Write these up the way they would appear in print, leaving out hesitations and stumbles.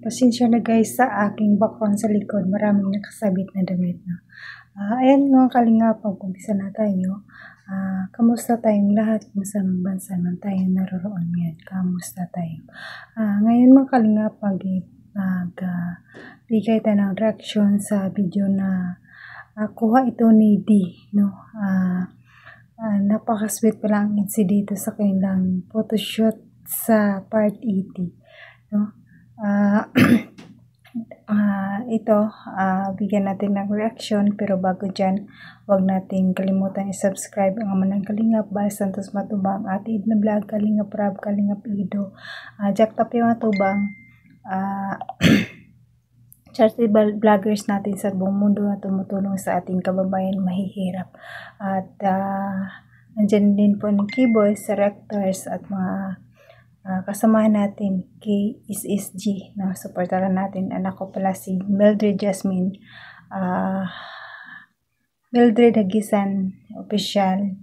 Pasensya na guys sa aking background sa likod. Maraming nakasabit na damit na. Ayan mga kalingap, mag-umpisa na tayo. Kamusta tayong lahat? Kung saan bansa man tayo naroroon ngayon? Kamusta tayo? Ngayon mga kalingap, magbigay tayo ng reaction sa video na kuha ito ni D. No? Napaka-sweet pa lang dito sa kanilang photoshoot sa part 80. No? Bigyan natin ng reaction, pero bago dyan, huwag natin kalimutan i-subscribe ang Amanang Kalingap, Bal Santos Matubang, Ate Id na Vlog, Kalingap Rab, Kalingap Ido, Jack Tapi Matubang, charity vloggers natin sa buong mundo na tumutulong sa ating kababayan mahihirap. At nandyan din po ng keyboards, directors at mga kasamahan natin kay SSG na supportaran natin. Anak ko pala si Mildred Jasmine, Mildred Hagisan official,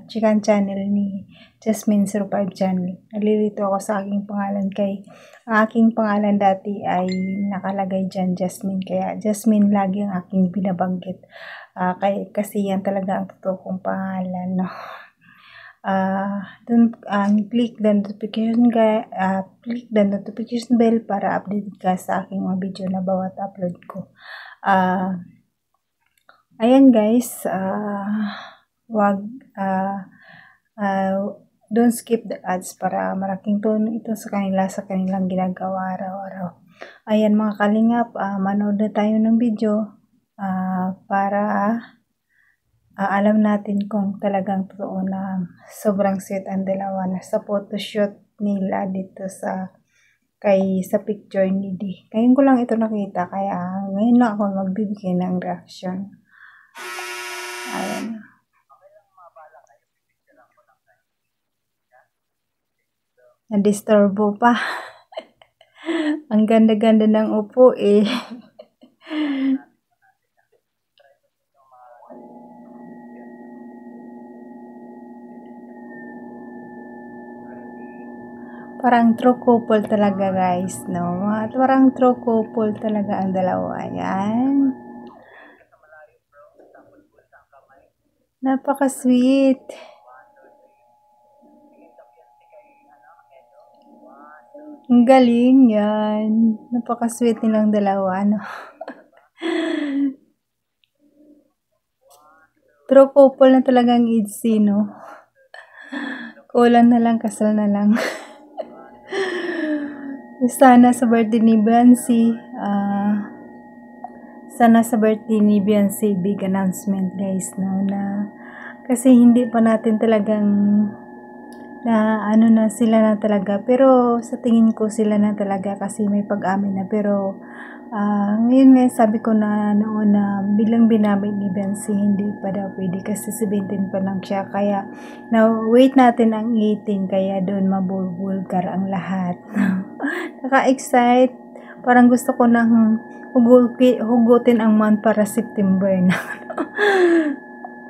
chikan channel ni Jasmine 05 channel. Nalilito ako sa aking pangalan kay aking pangalan dati ay nakalagay dyan Jasmine, kaya Jasmine lagi ang aking binabanggit, kasi yan talaga ang totoo kong pangalan, no? Click the notification bell para update ka sa aking mga video na bawat upload ko. Ayan guys, don't skip the ads para malaking tulong ito sa kanilang ginagawa araw-araw. Ayan mga kalingap, manood na tayo ng video para alam natin kung talagang totoo na sobrang sweet ang dalawa na sa photoshoot nila dito sa picture ni D. Ngayon ko lang ito nakita, kaya ngayon lang ako magbibigay ng reaction. Ayan. Nadisturbo pa. Ang ganda-ganda ng upo eh. Parang true couple talaga guys, no? Parang true couple talaga ang dalawa. Ayan. Napaka-sweet. Ang galing yan. Napaka-sweet nilang dalawa, no? True couple na talagang IDC, no? Kulang na lang, kasal na lang. Sana sa birthday ni Biancy, big announcement guys, no, na kasi hindi pa natin talagang na na sila na talaga, pero sa tingin ko sila na talaga kasi may pag-amin na. Pero ngayon nga sabi ko na noon na bilang binamit ni Biancy, hindi pa daw pwede kasi 17 pa lang siya, kaya wait natin ang 18, kaya doon mabulgar ang lahat. Naka-excite, parang gusto ko nang hugutin ang month para September na.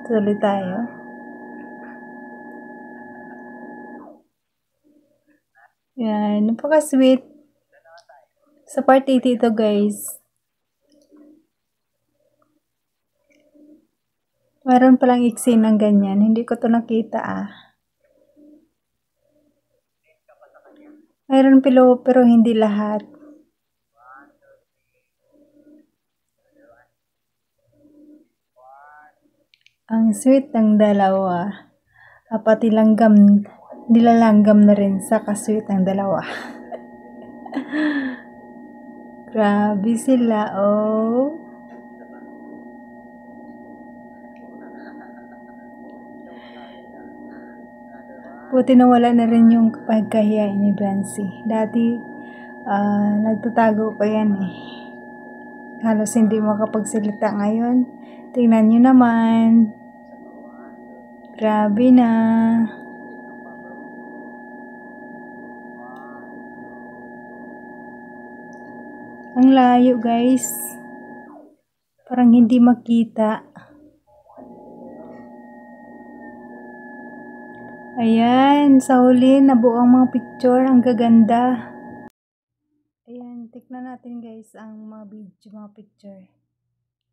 Tuloy tayo. Yan, napaka-sweet. Sa part 80 ito guys. Meron palang iksi ng ganyan. Hindi ko to nakita Mayroon pero hindi lahat. Ang sweet ng dalawa. Pati nilalanggam na rin sa kasweet ng dalawa. Grabe sila, oh. Buti na wala na rin yung pagkahiya ni Biancy. Dati, nagtatago pa yan eh. Halos hindi makapagsalita ngayon. Tingnan nyo naman. Grabe na. Ang layo guys. Parang hindi makita. Ayan, sa huli nabuo ang mga picture, ang gaganda. Ayan, tikman na natin guys ang mga video, mga picture.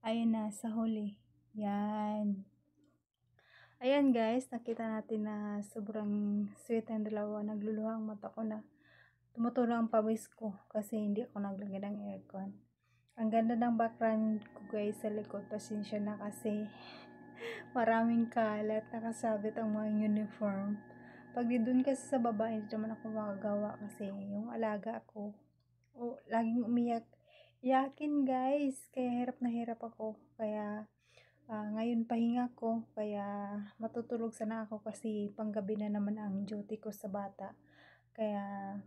Ayun na, sa huli. Yan. Ayan guys, nakita natin na sobrang sweet ang dalawa. Nagluluha ang mata ko na tumutulo ang pawis ko kasi hindi ako naglagay ng aircon. Ang ganda ng background ko guys sa likod. Pasensya na kasi maraming kalat. Nakasabit ang mga uniform. Pag doon kasi sa baba, hindi naman ako makagawa kasi yung alaga ko, laging umiyak. Iyakin guys. Kaya hirap na hirap ako. Kaya ngayon pahinga ko. Kaya matutulog sana ako kasi panggabi na naman ang duty ko sa bata. Kaya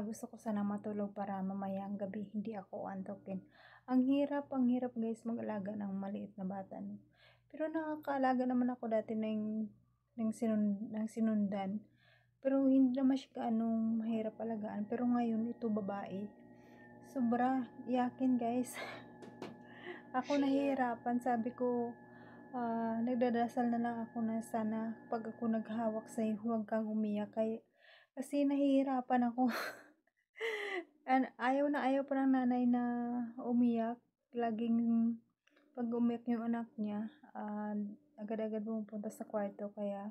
gusto ko sana matulog para mamayang gabi hindi ako antokin. Ang hirap guys mag-alaga ng maliit na bata. No? Pero nakakaalaga naman ako dati ng sinundan. Pero hindi naman siya anong mahirap alagaan. Pero ngayon ito babae. Sobra iyakin guys. Ako nahihirapan. Sabi ko nagdadasal na lang ako na sana pag ako naghawak sa'yo huwag kang umiyak. Kasi nahihirapan ako. Ayaw na ayaw pa ng nanay na umiyak. Laging pag umiyak yung anak niya, agad-agad pumupunta sa kwarto. Kaya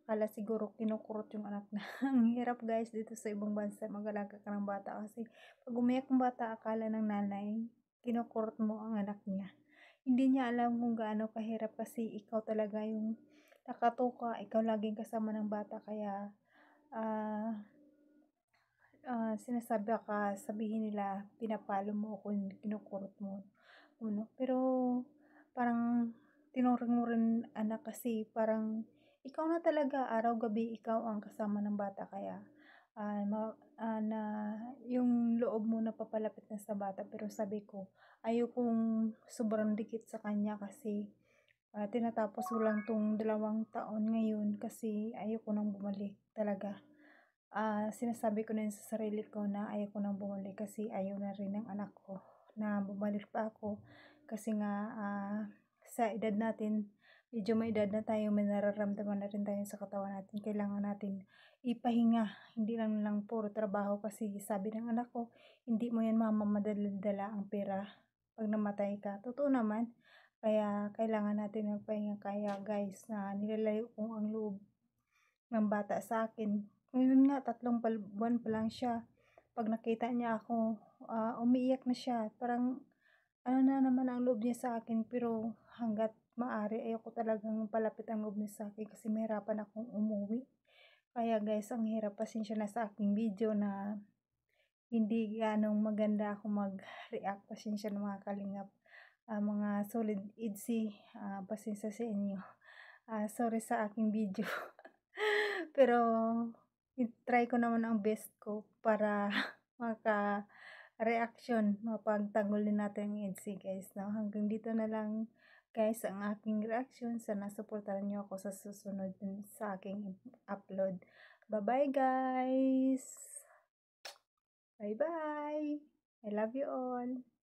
akala siguro kinukurot yung anak na. Ang hirap guys dito sa ibang bansa mag-alaga ka ng bata. Kasi pag umiyak yung bata, akala ng nanay, kinukurot mo ang anak niya. Hindi niya alam kung gaano kahirap kasi ikaw talaga yung nakatuka. Ikaw laging kasama ng bata. Kaya sinasabi ka, sabihin nila, pinapalo mo o kinukurot mo. Pero, parang, tinuring mo rin anak kasi, parang, ikaw na talaga, araw-gabi, ikaw ang kasama ng bata. Kaya, na, yung loob mo na papalapit na sa bata. Pero sabi ko, ayokong sobrang dikit sa kanya kasi, tinatapos ko lang tong 2 taon ngayon kasi ayoko nang bumalik talaga. Sinasabi ko na yun sa sarili ko na ayaw ko nang bumalik kasi ayaw na rin ng anak ko na bumalik pa ako. Kasi nga, sa edad natin, medyo may edad na tayo, may nararamdaman na rin tayo sa katawan natin. Kailangan natin ipahinga, hindi lang puro trabaho kasi sabi ng anak ko, hindi mo yan mamamadala ang pera pag namatay ka. Totoo naman, kaya kailangan natin magpahinga. Kaya guys, nilalayo kong ang loob ng bata sa akin. Ngayon nga, 3 buwan pa lang siya. Pag nakita niya ako, umiiyak na siya. Parang, ano na naman ang loob niya sa akin. Pero hanggat maaari, ayoko talagang palapit ang loob niya sa akin kasi mahirapan akong umuwi. Kaya guys, ang hirap. Pasensya na sa aking video na hindi ganong maganda ako mag-react. Pasensya na mga kalingap. Mga solid idsi, pasensya sa inyo. Sorry sa aking video. Pero, try ko naman ang best ko para maka-reaction, mapagtanggol din natin ang EDC guys. No? Hanggang dito na lang guys ang aking reaction. Sana supportahan niyo ako sa susunod sa aking upload. Bye-bye guys! Bye-bye! I love you all!